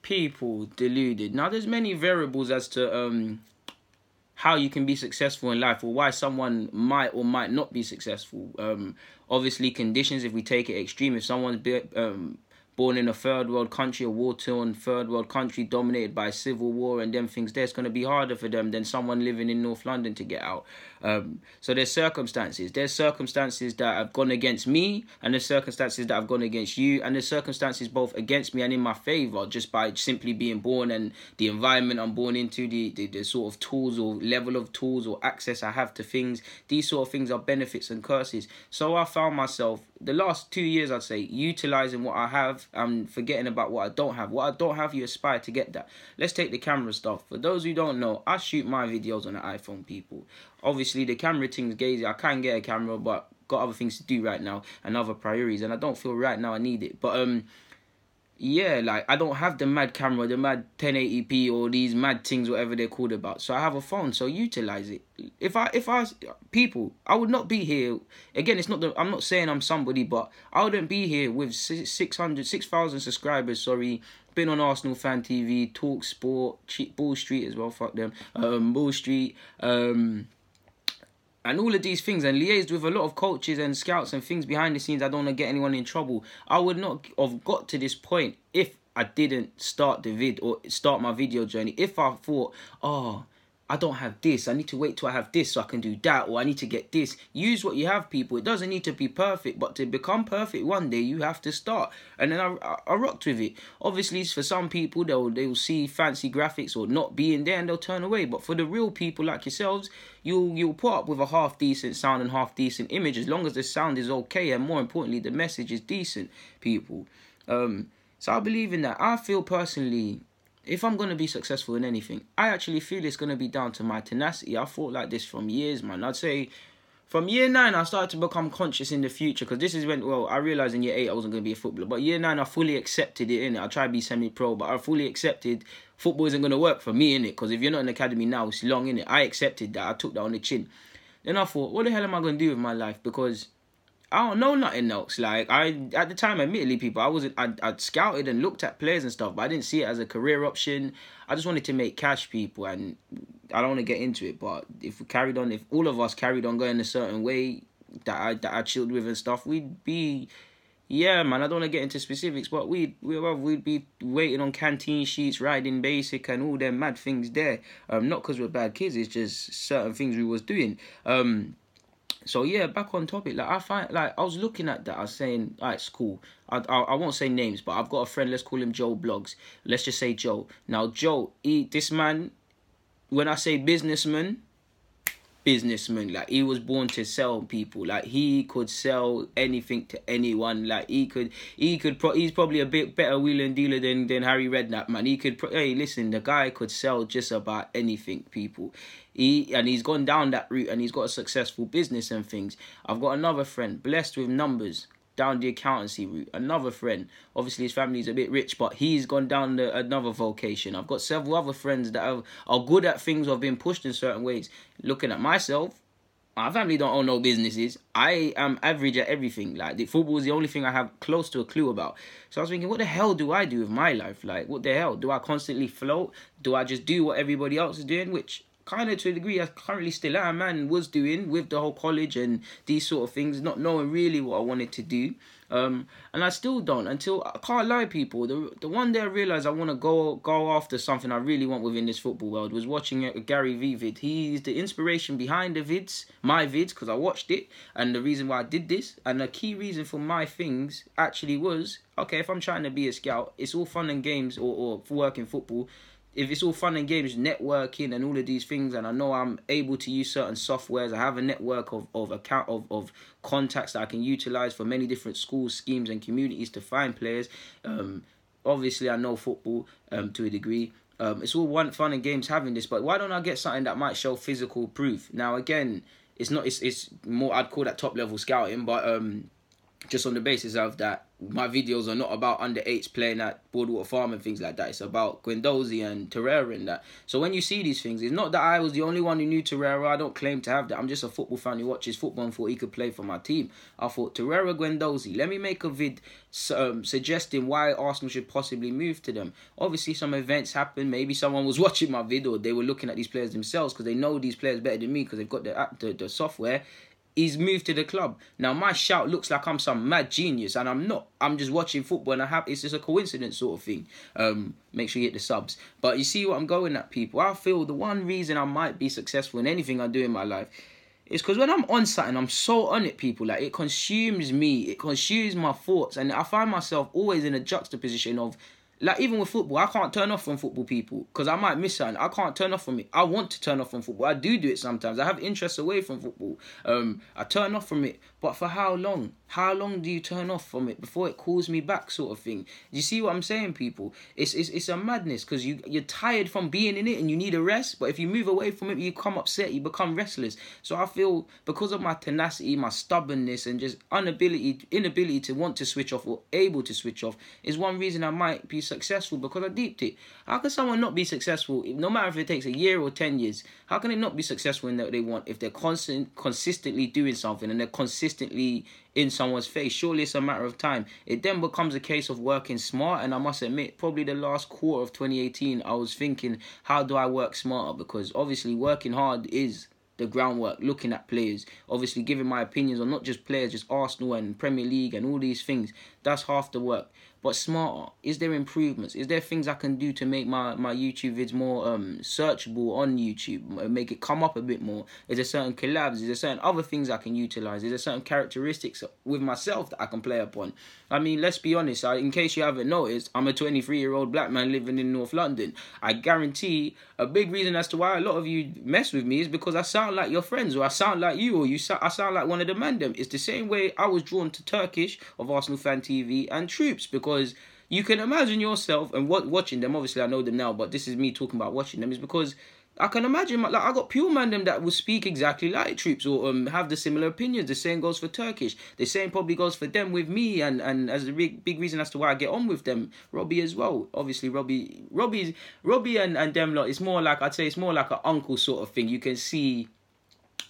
People deluded. Now, there's many variables as to how you can be successful in life, or why someone might or might not be successful. Obviously, conditions, if we take it extreme, if someone's born in a third world country, a war-torn third world country dominated by civil war and them things there, it's going to be harder for them than someone living in North London to get out. So there's circumstances. There's circumstances that have gone against me, and there's circumstances that have gone against you, and there's circumstances both against me and in my favour, just by simply being born and the environment I'm born into, the sort of tools or level of tools or access I have to things. These sort of things are benefits and curses. So I found myself, the last 2 years, I'd say, utilising what I have and forgetting about what I don't have. What I don't have, you aspire to get that. Let's take the camera stuff. For those who don't know, I shoot my videos on an iPhone, people. Obviously, the camera thing's gazy. I can get a camera, but got other things to do right now and other priorities, and I don't feel right now I need it. But yeah, like, I don't have the mad camera, the mad 1080p or these mad things, whatever they're called about. So I have a phone, so utilize it. If I people, I would not be here. Again, I'm not saying I'm somebody, but I wouldn't be here with 6,000 subscribers, sorry. Been on Arsenal Fan TV, Talk Sport, Bull Street as well, fuck them. Bull Street, and all of these things, and liaised with a lot of coaches and scouts and things behind the scenes. I don't want to get anyone in trouble. I would not have got to this point if I didn't start my video journey. If I thought, oh, I don't have this, I need to wait till I have this so I can do that, or I need to get this. Use what you have, people. It doesn't need to be perfect, but to become perfect one day, you have to start. And then I rocked with it. Obviously, for some people, they'll see fancy graphics or not being there and they'll turn away. But for the real people like yourselves, you'll put up with a half-decent sound and half-decent image, as long as the sound is okay and, more importantly, the message is decent, people. So I believe in that. I feel personally, if I'm going to be successful in anything, I actually feel it's going to be down to my tenacity. I thought like this from years, man. I'd say from year 9, I started to become conscious in the future, because this is when, well, I realised in year 8 I wasn't going to be a footballer. But year 9, I fully accepted it, innit? I tried to be semi-pro, but I fully accepted football isn't going to work for me, innit? Because if you're not in the academy now, it's long, innit? I accepted that. I took that on the chin. Then I thought, what the hell am I going to do with my life? Because I don't know nothing else. Like, at the time, admittedly, people, I'd scouted and looked at players and stuff, but I didn't see it as a career option. I just wanted to make cash, people, and I don't want to get into it, but if all of us carried on going a certain way that I chilled with and stuff, we'd be, yeah, man, I don't want to get into specifics, but we'd be waiting on canteen sheets, riding basic and all them mad things there. Not because we're bad kids, it's just certain things we was doing. So yeah, back on topic. Like, I was looking at that. I was saying, alright, it's cool. I won't say names, but I've got a friend. Let's call him Joe Blogs. Let's just say Joe. Now, Joe, this man, when I say businessman, like, he was born to sell, people. Like, he could sell anything to anyone. Like, he's probably a bit better wheeler and dealer than Harry Redknapp, man. Hey, listen, the guy could sell just about anything, people. He's gone down that route, and he's got a successful business and things. I've got another friend, blessed with numbers, down the accountancy route. Another friend, obviously his family's a bit rich, but he's gone down another vocation. I've got several other friends that are good at things or have been pushed in certain ways. Looking at myself, my family don't own no businesses. I am average at everything. Like, the football is the only thing I have close to a clue about. So I was thinking, what the hell do I do with my life? Like, what the hell? Do I constantly float? Do I just do what everybody else is doing? Which, kind of to a degree, I currently still am, man, was doing with the whole college and these sort of things, not knowing really what I wanted to do. And I still don't, until, I can't lie, people, the one day I realised I want to go after something I really want within this football world was watching a Gary V vid. He's the inspiration behind my vids, because I watched it, and the reason why I did this, and the key reason for my things actually was, okay, if I'm trying to be a scout, it's all fun and games, or work in football. If it's all fun and games, networking and all of these things, and I know I'm able to use certain softwares, I have a network of contacts that I can utilize for many different schools, schemes, and communities to find players. Obviously, I know football to a degree. It's all fun and games having this, but why don't I get something that might show physical proof? Now, again, it's more, I'd call that top level scouting, but just on the basis of that my videos are not about under 8s playing at Boardwalk Farm and things like that. It's about Guendouzi and Torreira and that. So when you see these things, it's not that I was the only one who knew Torreira. I don't claim to have that. I'm just a football fan who watches football and thought he could play for my team. I thought, Torreira, Guendouzi, let me make a vid suggesting why Arsenal should possibly move to them. Obviously, some events happen. Maybe someone was watching my video. They were looking at these players themselves because they know these players better than me because they've got the software. He's moved to the club. Now, my shout looks like I'm some mad genius, and I'm not. I'm just watching football, and it's just a coincidence sort of thing. Make sure you hit the subs. But you see what I'm going at, people. I feel the one reason I might be successful in anything I do in my life is because when I'm on something, I'm so on it, people. Like, it consumes me. It consumes my thoughts, and I find myself always in a juxtaposition of, like, even with football, I can't turn off from football, people, because I might miss something. I can't turn off from it. I want to turn off from football. I do it sometimes. I have interests away from football. I turn off from it. But for how long? How long do you turn off from it before it calls me back, sort of thing? You see what I'm saying, people? It's a madness, because you're tired from being in it and you need a rest. But if you move away from it, you become upset. You become restless. So I feel, because of my tenacity, my stubbornness, and just inability to want to switch off or able to switch off, is one reason I might be successful, because I deeped it. How can someone not be successful, no matter if it takes a year or 10 years? How can they not be successful in what they want if they're consistently doing something and they're consistently in someone's face? Surely it's a matter of time. It then becomes a case of working smart, and I must admit, probably the last quarter of 2018, I was thinking, how do I work smarter? Because obviously working hard is the groundwork, looking at players, obviously giving my opinions on not just players, just Arsenal and Premier League and all these things. That's half the work. But smarter, is there improvements? Is there things I can do to make my YouTube vids more searchable on YouTube, make it come up a bit more? Is there certain collabs? Is there certain other things I can utilize? Is there certain characteristics with myself that I can play upon? I mean, let's be honest, in case you haven't noticed, I'm a 23-year-old black man living in North London. I guarantee a big reason as to why a lot of you mess with me is because I sound like your friends, or I sound like you, or I sound like one of the mandem. It's the same way I was drawn to Turkish of Arsenal Fan TV and Troops, because you can imagine yourself and watching them. Obviously, I know them now, but this is me talking about watching them, is because I can imagine, like, I got pure mandem that will speak exactly like Troops, or have the similar opinions. The same goes for Turkish. The same probably goes for them with me, and as a big reason as to why I get on with them. Robbie as well. Obviously, Robbie and them lot. It's more like, I'd say it's more like an uncle sort of thing. You can see.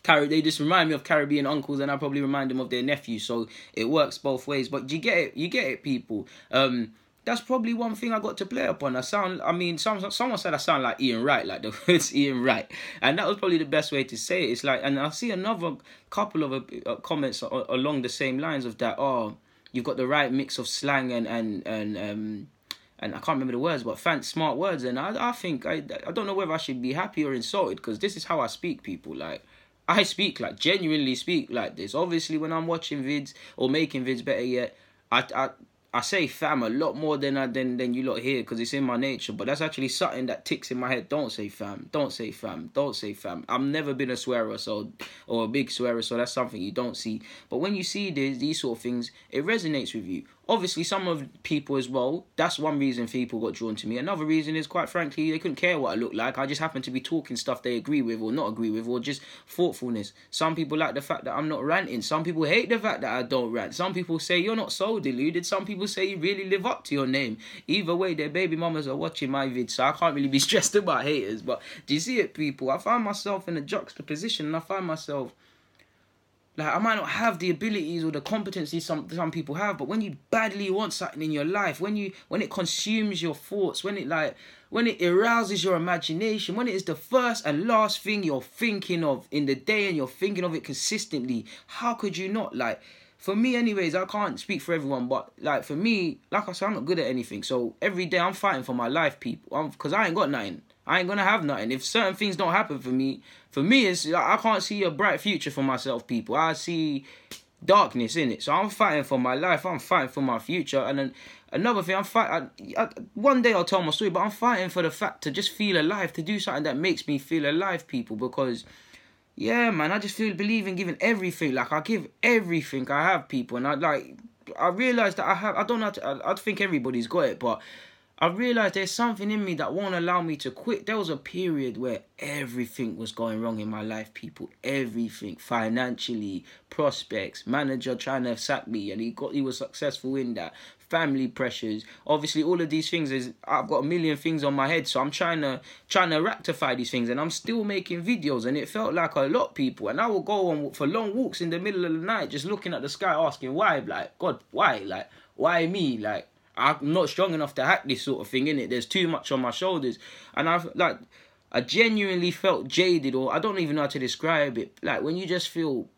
They just remind me of Caribbean uncles, and I probably remind them of their nephews. So it works both ways. But you get it, people. That's probably one thing I got to play upon. Someone said I sound like Ian Wright, like the words Ian Wright. And that was probably the best way to say it. It's like, and I see another couple of comments along the same lines of that. Oh, you've got the right mix of slang and I can't remember the words, but smart words. And I think, I don't know whether I should be happy or insulted, because this is how I speak, people. Like, I speak, like, genuinely speak like this. Obviously, when I'm watching vids or making vids, better yet, I say fam a lot more than you lot hear, because it's in my nature. But that's actually something that ticks in my head. Don't say fam. Don't say fam. Don't say fam. I've never been a swearer, or a big swearer, so that's something you don't see. But when you see these sort of things, it resonates with you. Obviously, some of people as well, that's one reason people got drawn to me. Another reason is, quite frankly, they couldn't care what I look like. I just happen to be talking stuff they agree with or not agree with, or just thoughtfulness. Some people like the fact that I'm not ranting. Some people hate the fact that I don't rant. Some people say you're not so deluded. Some people say you really live up to your name. Either way, their baby mamas are watching my vids, so I can't really be stressed about haters. But do you see it, people? I find myself in a juxtaposition, and I find myself, like, I might not have the abilities or the competencies some people have, but when you badly want something in your life, when it consumes your thoughts, when it arouses your imagination, when it is the first and last thing you're thinking of in the day, and you're thinking of it consistently, how could you not? Like, for me anyways, I can't speak for everyone, but like, for me, like I said, I'm not good at anything. So every day I'm fighting for my life, people, because I ain't got nothing. I ain't gonna have nothing. If certain things don't happen for me, it's, I can't see a bright future for myself, people. I see darkness in it. So I'm fighting for my life. I'm fighting for my future. And then another thing, one day I'll tell my story, but I'm fighting for the fact to just feel alive, to do something that makes me feel alive, people. Because, yeah, man, I just believe in giving everything. Like, I give everything I have, people. And I realise that I don't know, I think everybody's got it, but I realised there's something in me that won't allow me to quit. There was a period where everything was going wrong in my life, people. Everything. Financially, prospects, manager trying to sack me, and he was successful in that. Family pressures. Obviously, all of these things I've got a million things on my head, so I'm trying to rectify these things, and I'm still making videos, and it felt like a lot, people. And I will go on for long walks in the middle of the night, just looking at the sky, asking why, like, God, why, like, why me, like. I'm not strong enough to hack this sort of thing, innit? There's too much on my shoulders. And I genuinely felt jaded, or I don't even know how to describe it. Like, when you just feel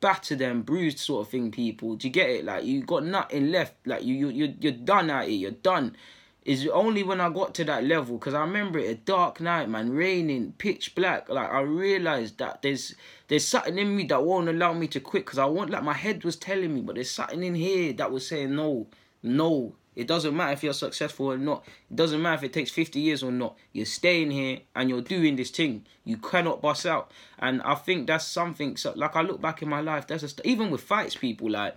battered and bruised sort of thing, people. Do you get it? Like, you got nothing left. Like, you're done out here. You're done. It's only when I got to that level, because I remember it, a dark night, man, raining, pitch black. Like, I realised that there's something in me that won't allow me to quit, because like, my head was telling me, but there's something in here that was saying, no. It doesn't matter if you're successful or not. It doesn't matter if it takes 50 years or not. You're staying here and you're doing this thing. You cannot bust out. And I think that's something, so, like, I look back in my life, even with fights, people, like,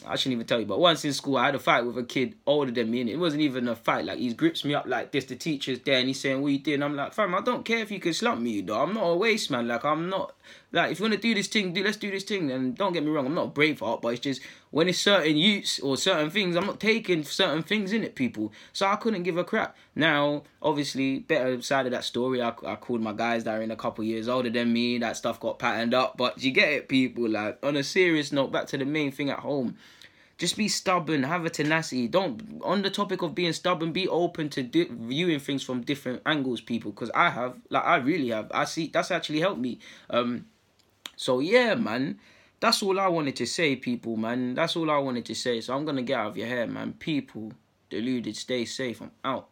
I shouldn't even tell you, but once in school, I had a fight with a kid older than me, and it wasn't even a fight. Like, he grips me up like this, the teacher's there, and he's saying, what you doing? I'm like, fam, I don't care if you can slump me, though. I'm not a waste, man. Like, I'm not, like, if you want to do this thing, let's do this thing. And don't get me wrong, I'm not a Braveheart, but it's just, when it's certain youths or certain things, I'm not taking certain things in it, people. So I couldn't give a crap. Now, obviously, better side of that story, I called my guys that are in a couple years older than me. That stuff got patterned up. But you get it, people. Like, on a serious note, back to the main thing at home. Just be stubborn, have a tenacity. Don't, on the topic of being stubborn, be open to viewing things from different angles, people. Because I really have. I see, that's actually helped me. So yeah, man. That's all I wanted to say, people, man. That's all I wanted to say. So I'm going to get out of your hair, man. People, deluded, stay safe. I'm out.